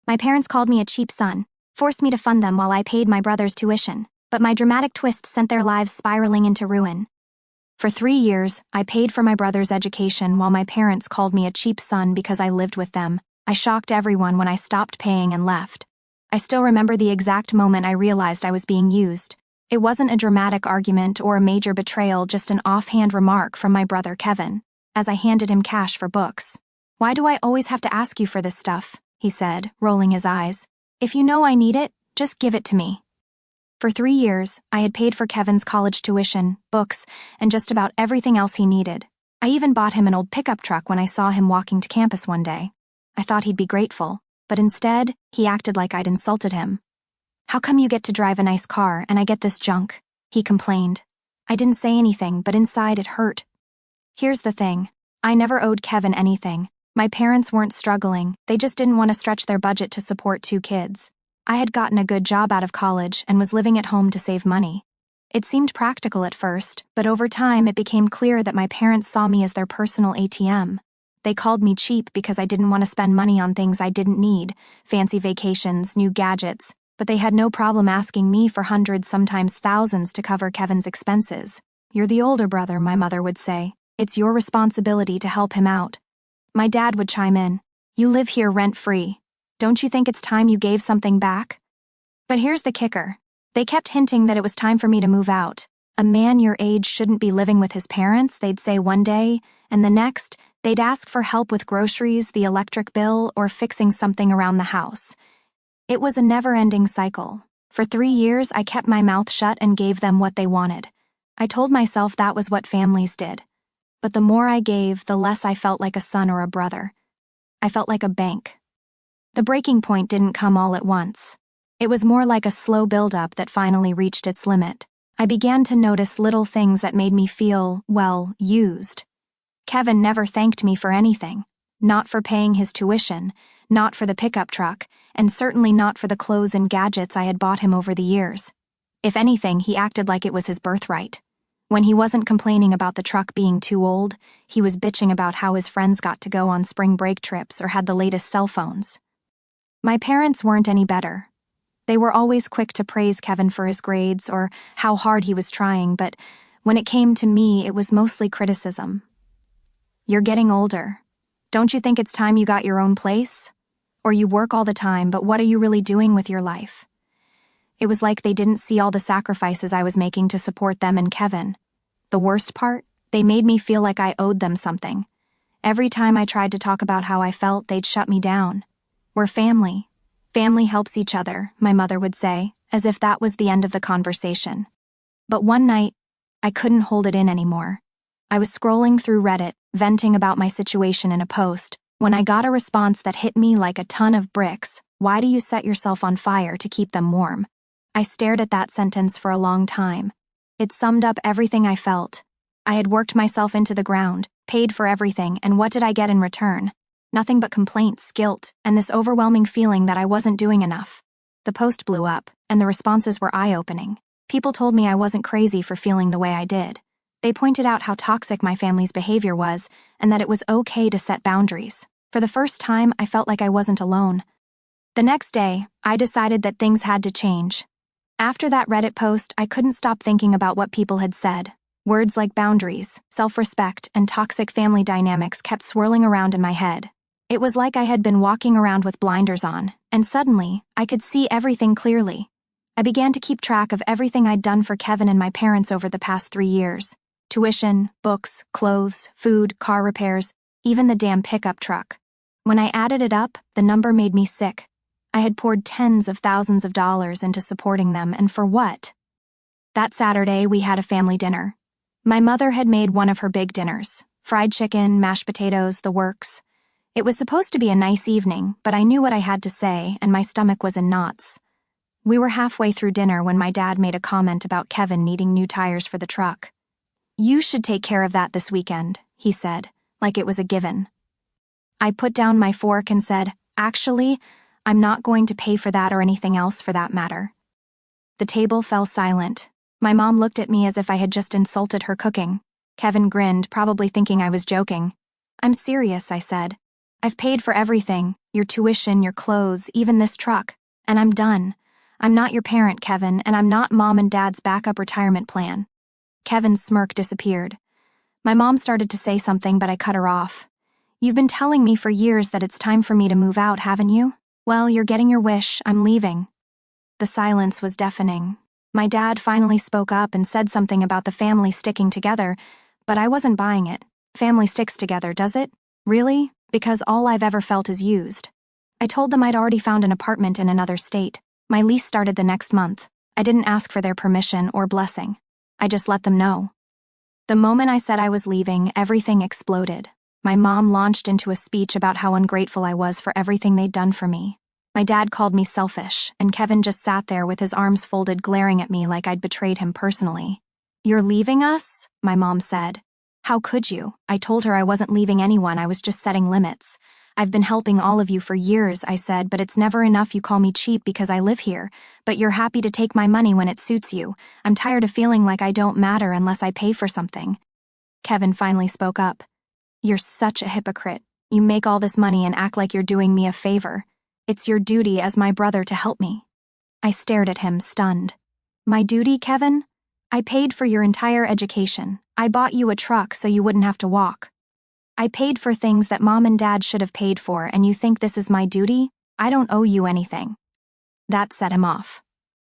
My parents called me a cheap son, forced me to fund them while I paid my brother's tuition, but my dramatic twist sent their lives spiraling into ruin. For 3 years, I paid for my brother's education while my parents called me a cheap son because I lived with them. I shocked everyone when I stopped paying and left. I still remember the exact moment I realized I was being used. It wasn't a dramatic argument or a major betrayal, just an offhand remark from my brother Kevin, as I handed him cash for books. "Why do I always have to ask you for this stuff?" he said, rolling his eyes. "If you know I need it, just give it to me." For 3 years, I had paid for Kevin's college tuition, books, and just about everything else he needed. I even bought him an old pickup truck when I saw him walking to campus one day. I thought he'd be grateful, but instead, he acted like I'd insulted him. "How come you get to drive a nice car and I get this junk?" he complained. I didn't say anything, but inside it hurt. Here's the thing. I never owed Kevin anything. My parents weren't struggling, they just didn't want to stretch their budget to support 2 kids. I had gotten a good job out of college and was living at home to save money. It seemed practical at first, but over time it became clear that my parents saw me as their personal ATM. They called me cheap because I didn't want to spend money on things I didn't need, fancy vacations, new gadgets, but they had no problem asking me for hundreds, sometimes thousands, to cover Kevin's expenses. "You're the older brother," my mother would say. "It's your responsibility to help him out." My dad would chime in, "You live here rent-free. Don't you think it's time you gave something back?" But here's the kicker. They kept hinting that it was time for me to move out. "A man your age shouldn't be living with his parents," they'd say one day, and the next, they'd ask for help with groceries, the electric bill, or fixing something around the house. It was a never-ending cycle. For 3 years, I kept my mouth shut and gave them what they wanted. I told myself that was what families did. But the more I gave, the less I felt like a son or a brother. I felt like a bank. The breaking point didn't come all at once. It was more like a slow buildup that finally reached its limit. I began to notice little things that made me feel, well, used. Kevin never thanked me for anything. Not for paying his tuition, not for the pickup truck, and certainly not for the clothes and gadgets I had bought him over the years. If anything, he acted like it was his birthright. When he wasn't complaining about the truck being too old, he was bitching about how his friends got to go on spring break trips or had the latest cell phones. My parents weren't any better. They were always quick to praise Kevin for his grades or how hard he was trying, but when it came to me, it was mostly criticism. "You're getting older. Don't you think it's time you got your own place? Or you work all the time, but what are you really doing with your life?" It was like they didn't see all the sacrifices I was making to support them and Kevin. The worst part, they made me feel like I owed them something. Every time I tried to talk about how I felt, they'd shut me down. "We're family. Family helps each other," my mother would say, as if that was the end of the conversation. But one night, I couldn't hold it in anymore. I was scrolling through Reddit, venting about my situation in a post, when I got a response that hit me like a ton of bricks. "Why do you set yourself on fire to keep them warm?" I stared at that sentence for a long time. It summed up everything I felt. I had worked myself into the ground, paid for everything, and what did I get in return? Nothing but complaints, guilt, and this overwhelming feeling that I wasn't doing enough. The post blew up, and the responses were eye-opening. People told me I wasn't crazy for feeling the way I did. They pointed out how toxic my family's behavior was, and that it was okay to set boundaries. For the first time, I felt like I wasn't alone. The next day, I decided that things had to change. After that Reddit post, I couldn't stop thinking about what people had said. Words like boundaries, self-respect, and toxic family dynamics kept swirling around in my head. It was like I had been walking around with blinders on, and suddenly, I could see everything clearly. I began to keep track of everything I'd done for Kevin and my parents over the past 3 years. Tuition, books, clothes, food, car repairs, even the damn pickup truck. When I added it up, the number made me sick. I had poured tens of thousands of dollars into supporting them, and for what? That Saturday, we had a family dinner. My mother had made one of her big dinners. Fried chicken, mashed potatoes, the works. It was supposed to be a nice evening, but I knew what I had to say, and my stomach was in knots. We were halfway through dinner when my dad made a comment about Kevin needing new tires for the truck. "You should take care of that this weekend," he said, like it was a given. I put down my fork and said, "Actually, I'm not going to pay for that or anything else for that matter." The table fell silent. My mom looked at me as if I had just insulted her cooking. Kevin grinned, probably thinking I was joking. "I'm serious," I said. "I've paid for everything. your tuition, your clothes, even this truck. And I'm done. I'm not your parent, Kevin, and I'm not Mom and Dad's backup retirement plan. Kevin's smirk disappeared. My mom started to say something, but I cut her off. You've been telling me for years that it's time for me to move out, haven't you? Well, you're getting your wish. I'm leaving. The silence was deafening. My dad finally spoke up and said something about the family sticking together, but I wasn't buying it. Family sticks together, does it? Really? Because all I've ever felt is used. I told them I'd already found an apartment in another state. My lease started the next month. I didn't ask for their permission or blessing. I just let them know. The moment I said I was leaving, everything exploded. My mom launched into a speech about how ungrateful I was for everything they'd done for me. My dad called me selfish, and Kevin just sat there with his arms folded, glaring at me like I'd betrayed him personally. You're leaving us? My mom said. How could you? I told her I wasn't leaving anyone, I was just setting limits. I've been helping all of you for years, I said, but it's never enough. You call me cheap because I live here, but you're happy to take my money when it suits you. I'm tired of feeling like I don't matter unless I pay for something. Kevin finally spoke up. You're such a hypocrite. You make all this money and act like you're doing me a favor. It's your duty as my brother to help me. I stared at him, stunned. My duty, Kevin? I paid for your entire education. I bought you a truck so you wouldn't have to walk. I paid for things that Mom and Dad should have paid for, and you think this is my duty? I don't owe you anything. That set him off.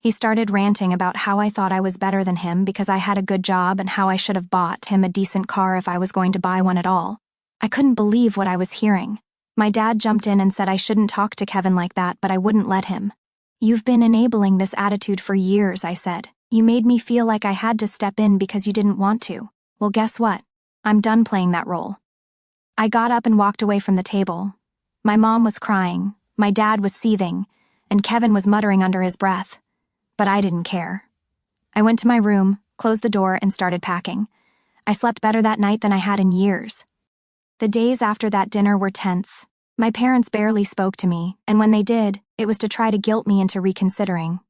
He started ranting about how I thought I was better than him because I had a good job and how I should have bought him a decent car if I was going to buy one at all. I couldn't believe what I was hearing. My dad jumped in and said I shouldn't talk to Kevin like that, but I wouldn't let him. You've been enabling this attitude for years, I said. You made me feel like I had to step in because you didn't want to. Well, guess what? I'm done playing that role. I got up and walked away from the table. My mom was crying, my dad was seething, and Kevin was muttering under his breath. But I didn't care. I went to my room, closed the door, and started packing. I slept better that night than I had in years. The days after that dinner were tense. My parents barely spoke to me, and when they did, it was to try to guilt me into reconsidering.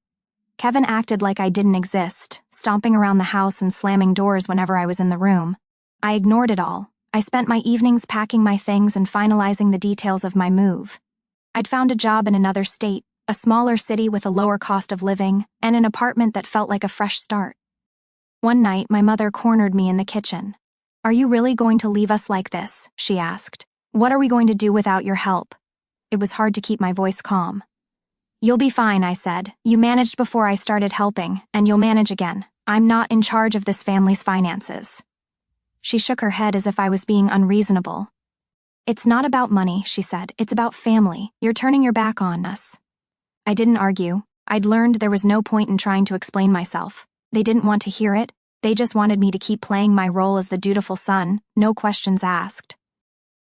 Kevin acted like I didn't exist, stomping around the house and slamming doors whenever I was in the room. I ignored it all. I spent my evenings packing my things and finalizing the details of my move. I'd found a job in another state, a smaller city with a lower cost of living, and an apartment that felt like a fresh start. One night, my mother cornered me in the kitchen. Are you really going to leave us like this? She asked. What are we going to do without your help? It was hard to keep my voice calm. You'll be fine, I said. You managed before I started helping, and you'll manage again. I'm not in charge of this family's finances. She shook her head as if I was being unreasonable. It's not about money, she said. It's about family. You're turning your back on us. I didn't argue. I'd learned there was no point in trying to explain myself. They didn't want to hear it. They just wanted me to keep playing my role as the dutiful son, no questions asked.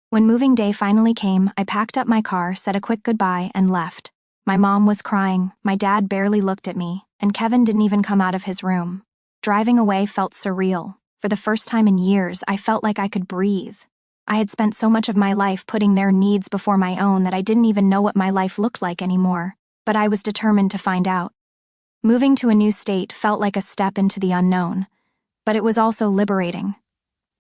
When moving day finally came, I packed up my car, said a quick goodbye, and left. My mom was crying, my dad barely looked at me, and Kevin didn't even come out of his room. Driving away felt surreal. For the first time in years, I felt like I could breathe. I had spent so much of my life putting their needs before my own that I didn't even know what my life looked like anymore, but I was determined to find out. Moving to a new state felt like a step into the unknown. But it was also liberating.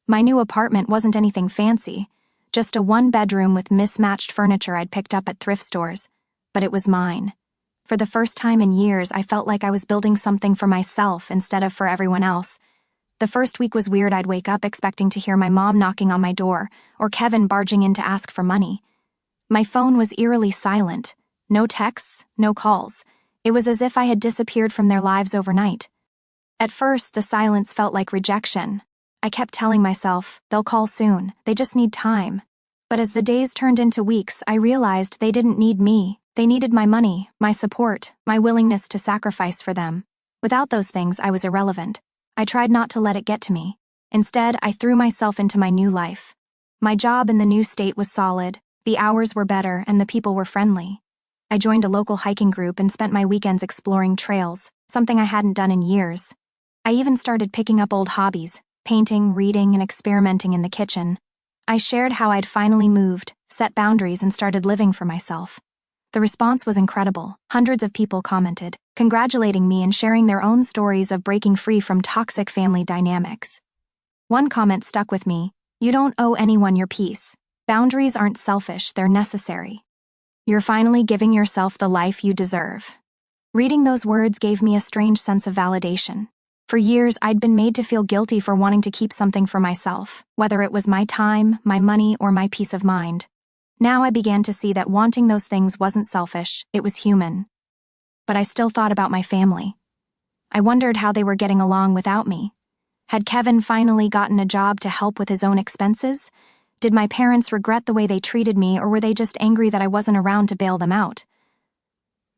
My new apartment wasn't anything fancy, just a one-bedroom with mismatched furniture I'd picked up at thrift stores, but it was mine. For the first time in years, I felt like I was building something for myself instead of for everyone else. The first week was weird. I'd wake up expecting to hear my mom knocking on my door, or Kevin barging in to ask for money. My phone was eerily silent. No texts, no calls. It was as if I had disappeared from their lives overnight. At first, the silence felt like rejection. I kept telling myself, they'll call soon, they just need time. But as the days turned into weeks, I realized they didn't need me. They needed my money, my support, my willingness to sacrifice for them. Without those things, I was irrelevant. I tried not to let it get to me. Instead, I threw myself into my new life. My job in the new state was solid, the hours were better, and the people were friendly. I joined a local hiking group and spent my weekends exploring trails, something I hadn't done in years. I even started picking up old hobbies, painting, reading, and experimenting in the kitchen. I shared how I'd finally moved, set boundaries, and started living for myself. The response was incredible. Hundreds of people commented, congratulating me and sharing their own stories of breaking free from toxic family dynamics. One comment stuck with me, you don't owe anyone your peace. Boundaries aren't selfish, they're necessary. You're finally giving yourself the life you deserve." Reading those words gave me a strange sense of validation. For years, I'd been made to feel guilty for wanting to keep something for myself, whether it was my time, my money, or my peace of mind. Now I began to see that wanting those things wasn't selfish, it was human. But I still thought about my family. I wondered how they were getting along without me. Had Kevin finally gotten a job to help with his own expenses? Did my parents regret the way they treated me, or were they just angry that I wasn't around to bail them out?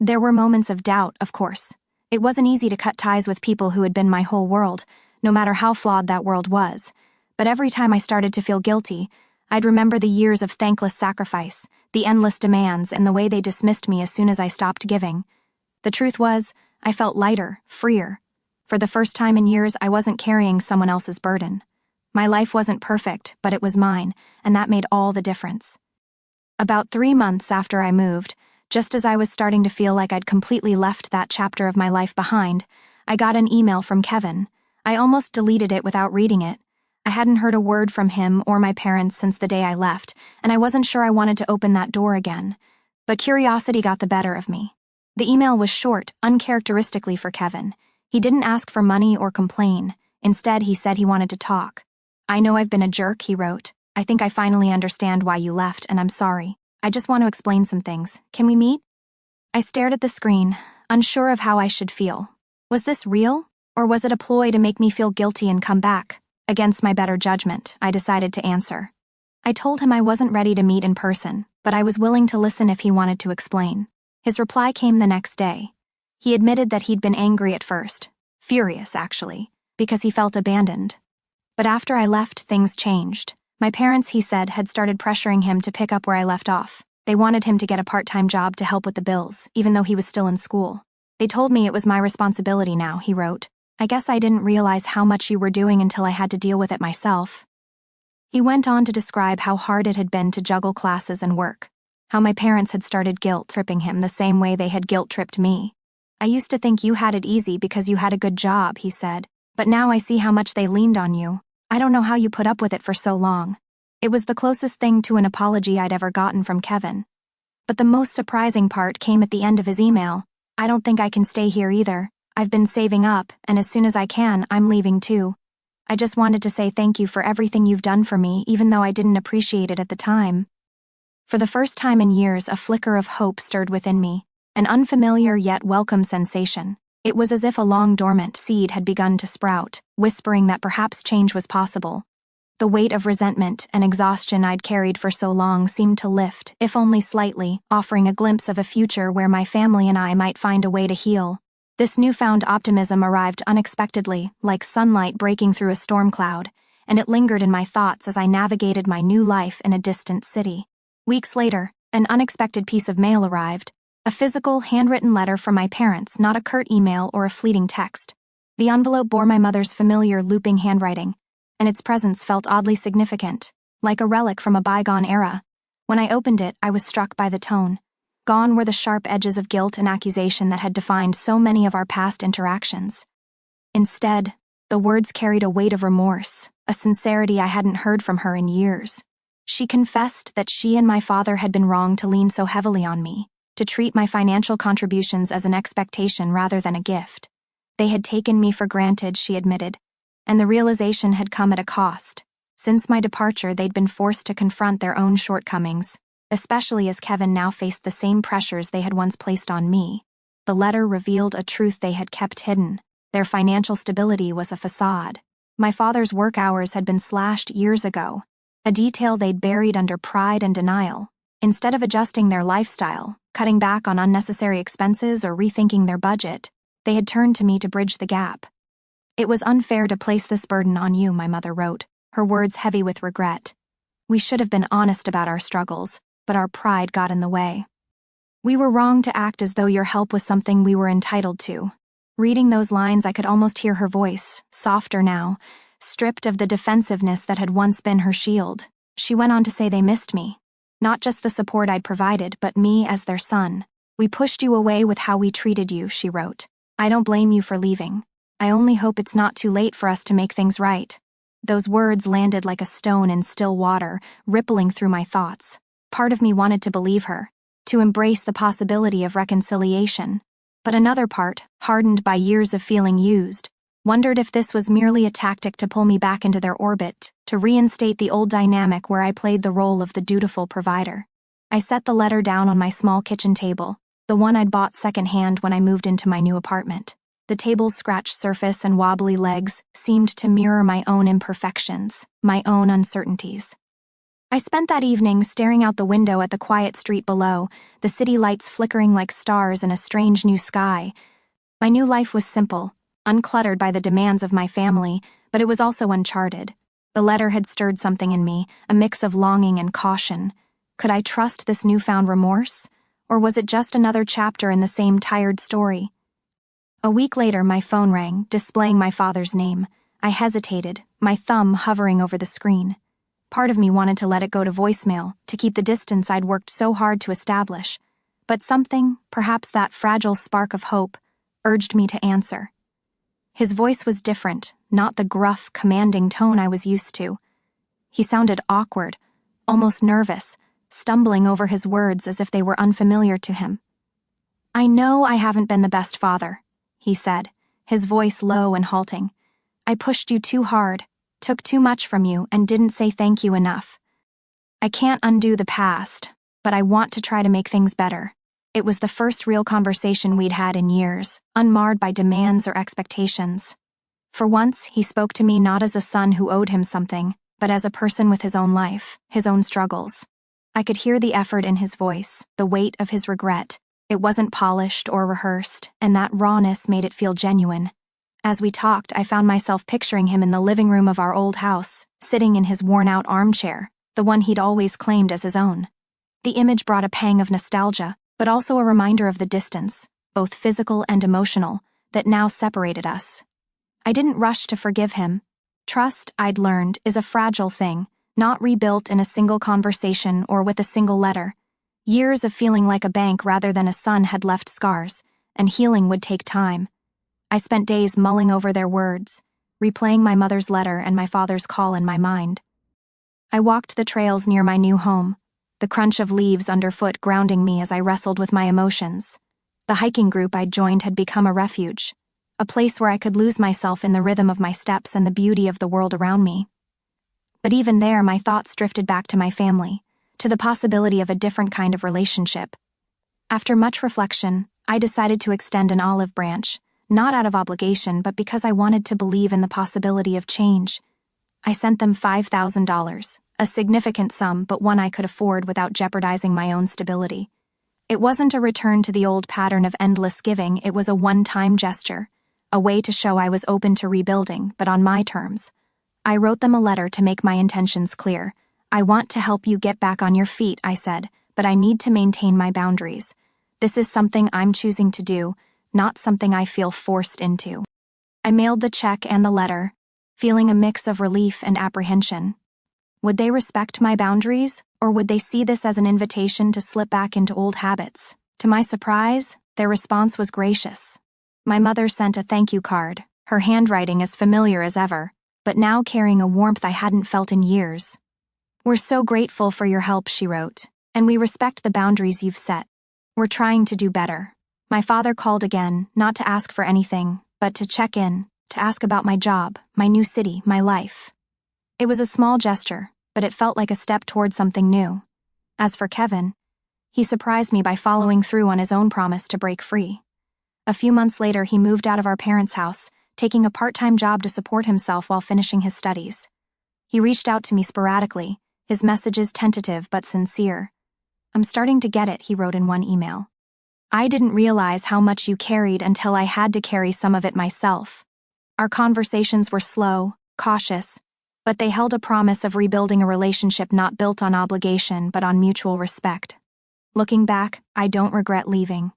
There were moments of doubt, of course. It wasn't easy to cut ties with people who had been my whole world, no matter how flawed that world was. But every time I started to feel guilty, I'd remember the years of thankless sacrifice, the endless demands, and the way they dismissed me as soon as I stopped giving. The truth was, I felt lighter, freer. For the first time in years, I wasn't carrying someone else's burden. My life wasn't perfect, but it was mine, and that made all the difference. About 3 months after I moved, just as I was starting to feel like I'd completely left that chapter of my life behind, I got an email from Kevin. I almost deleted it without reading it. I hadn't heard a word from him or my parents since the day I left, and I wasn't sure I wanted to open that door again. But curiosity got the better of me. The email was short, uncharacteristically for Kevin. He didn't ask for money or complain. Instead, he said he wanted to talk. "I know I've been a jerk," he wrote. "I think I finally understand why you left, and I'm sorry. I just want to explain some things. Can we meet?" I stared at the screen, unsure of how I should feel. Was this real? Or was it a ploy to make me feel guilty and come back? Against my better judgment, I decided to answer. I told him I wasn't ready to meet in person, but I was willing to listen if he wanted to explain. His reply came the next day. He admitted that he'd been angry at first. Furious, actually, because he felt abandoned. But after I left, things changed. My parents, he said, had started pressuring him to pick up where I left off. They wanted him to get a part-time job to help with the bills, even though he was still in school. "They told me it was my responsibility now," he wrote. "I guess I didn't realize how much you were doing until I had to deal with it myself." He went on to describe how hard it had been to juggle classes and work, how my parents had started guilt-tripping him the same way they had guilt-tripped me. "I used to think you had it easy because you had a good job," he said, "but now I see how much they leaned on you. I don't know how you put up with it for so long." It was the closest thing to an apology I'd ever gotten from Kevin. But the most surprising part came at the end of his email. "I don't think I can stay here either. I've been saving up, and as soon as I can, I'm leaving too. I just wanted to say thank you for everything you've done for me, even though I didn't appreciate it at the time." For the first time in years, a flicker of hope stirred within me, an unfamiliar yet welcome sensation. It was as if a long-dormant seed had begun to sprout, whispering that perhaps change was possible. The weight of resentment and exhaustion I'd carried for so long seemed to lift, if only slightly, offering a glimpse of a future where my family and I might find a way to heal. This newfound optimism arrived unexpectedly, like sunlight breaking through a storm cloud, and it lingered in my thoughts as I navigated my new life in a distant city. Weeks later, an unexpected piece of mail arrived. A physical, handwritten letter from my parents, not a curt email or a fleeting text. The envelope bore my mother's familiar looping handwriting, and its presence felt oddly significant, like a relic from a bygone era. When I opened it, I was struck by the tone. Gone were the sharp edges of guilt and accusation that had defined so many of our past interactions. Instead, the words carried a weight of remorse, a sincerity I hadn't heard from her in years. She confessed that she and my father had been wrong to lean so heavily on me, to treat my financial contributions as an expectation rather than a gift. They had taken me for granted, she admitted, and the realization had come at a cost. Since my departure, they'd been forced to confront their own shortcomings, especially as Kevin now faced the same pressures they had once placed on me. The letter revealed a truth they had kept hidden. Their financial stability was a facade. My father's work hours had been slashed years ago, a detail they'd buried under pride and denial. Instead of adjusting their lifestyle, cutting back on unnecessary expenses or rethinking their budget, they had turned to me to bridge the gap. "It was unfair to place this burden on you," my mother wrote, her words heavy with regret. "We should have been honest about our struggles, but our pride got in the way. We were wrong to act as though your help was something we were entitled to." Reading those lines, I could almost hear her voice, softer now, stripped of the defensiveness that had once been her shield. She went on to say they missed me. Not just the support I'd provided, but me as their son. "We pushed you away with how we treated you," she wrote. "I don't blame you for leaving. I only hope it's not too late for us to make things right." Those words landed like a stone in still water, rippling through my thoughts. Part of me wanted to believe her. to embrace the possibility of reconciliation. But another part, hardened by years of feeling used, wondered if this was merely a tactic to pull me back into their orbit, to reinstate the old dynamic where I played the role of the dutiful provider. I set the letter down on my small kitchen table, the one I'd bought secondhand when I moved into my new apartment. The table's scratched surface and wobbly legs seemed to mirror my own imperfections, my own uncertainties. I spent that evening staring out the window at the quiet street below, the city lights flickering like stars in a strange new sky. My new life was simple, uncluttered by the demands of my family, but it was also uncharted. The letter had stirred something in me, a mix of longing and caution. Could I trust this newfound remorse? Or was it just another chapter in the same tired story? A week later, my phone rang, displaying my father's name. I hesitated, my thumb hovering over the screen. Part of me wanted to let it go to voicemail, to keep the distance I'd worked so hard to establish. But something, perhaps that fragile spark of hope, urged me to answer. His voice was different, not the gruff, commanding tone I was used to. He sounded awkward, almost nervous, stumbling over his words as if they were unfamiliar to him. "I know I haven't been the best father," he said, his voice low and halting. "I pushed you too hard, took too much from you, and didn't say thank you enough. I can't undo the past, but I want to try to make things better." It was the first real conversation we'd had in years, unmarred by demands or expectations. For once, he spoke to me not as a son who owed him something, but as a person with his own life, his own struggles. I could hear the effort in his voice, the weight of his regret. It wasn't polished or rehearsed, and that rawness made it feel genuine. As we talked, I found myself picturing him in the living room of our old house, sitting in his worn-out armchair, the one he'd always claimed as his own. The image brought a pang of nostalgia, but also a reminder of the distance, both physical and emotional, that now separated us. I didn't rush to forgive him. Trust, I'd learned, is a fragile thing, not rebuilt in a single conversation or with a single letter. Years of feeling like a bank rather than a son had left scars, and healing would take time. I spent days mulling over their words, replaying my mother's letter and my father's call in my mind. I walked the trails near my new home, the crunch of leaves underfoot grounding me as I wrestled with my emotions. The hiking group I'd joined had become a refuge, a place where I could lose myself in the rhythm of my steps and the beauty of the world around me. But even there, my thoughts drifted back to my family, to the possibility of a different kind of relationship. After much reflection, I decided to extend an olive branch, not out of obligation, but because I wanted to believe in the possibility of change. I sent them $5,000, a significant sum, but one I could afford without jeopardizing my own stability. It wasn't a return to the old pattern of endless giving, it was a one-time gesture, a way to show I was open to rebuilding, but on my terms. I wrote them a letter to make my intentions clear. "I want to help you get back on your feet," I said, "but I need to maintain my boundaries. This is something I'm choosing to do, not something I feel forced into." I mailed the check and the letter, feeling a mix of relief and apprehension. Would they respect my boundaries, or would they see this as an invitation to slip back into old habits? To my surprise, their response was gracious. My mother sent a thank you card, her handwriting as familiar as ever, but now carrying a warmth I hadn't felt in years. "We're so grateful for your help," she wrote, "and we respect the boundaries you've set. We're trying to do better." My father called again, not to ask for anything, but to check in, to ask about my job, my new city, my life. It was a small gesture, but it felt like a step toward something new. As for Kevin, he surprised me by following through on his own promise to break free. A few months later, he moved out of our parents' house, taking a part-time job to support himself while finishing his studies. He reached out to me sporadically, his messages tentative but sincere. "I'm starting to get it," he wrote in one email. "I didn't realize how much you carried until I had to carry some of it myself." Our conversations were slow, cautious, but they held a promise of rebuilding a relationship not built on obligation but on mutual respect. Looking back, I don't regret leaving.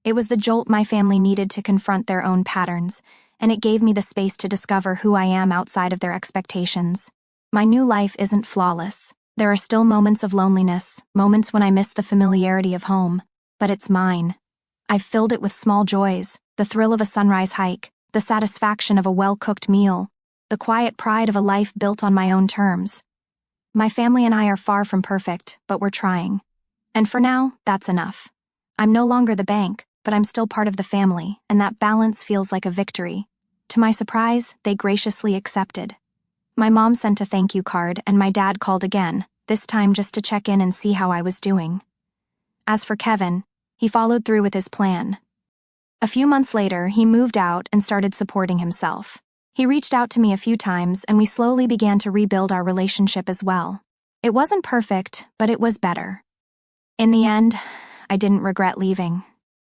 It was the jolt my family needed to confront their own patterns, and it gave me the space to discover who I am outside of their expectations. My new life isn't flawless. There are still moments of loneliness, moments when I miss the familiarity of home, but it's mine. I've filled it with small joys, the thrill of a sunrise hike, the satisfaction of a well-cooked meal, the quiet pride of a life built on my own terms. My family and I are far from perfect, but we're trying. And for now, that's enough. I'm no longer the bank, but I'm still part of the family, and that balance feels like a victory. To my surprise, they graciously accepted. My mom sent a thank you card, and my dad called again, this time just to check in and see how I was doing. As for Kevin, he followed through with his plan. A few months later, he moved out and started supporting himself. He reached out to me a few times, and we slowly began to rebuild our relationship as well. It wasn't perfect, but it was better. In the end, I didn't regret leaving.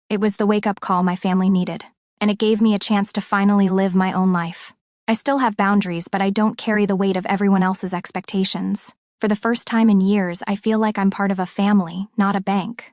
It was the wake-up call my family needed, and it gave me a chance to finally live my own life. I still have boundaries, but I don't carry the weight of everyone else's expectations. For the first time in years, I feel like I'm part of a family, not a bank.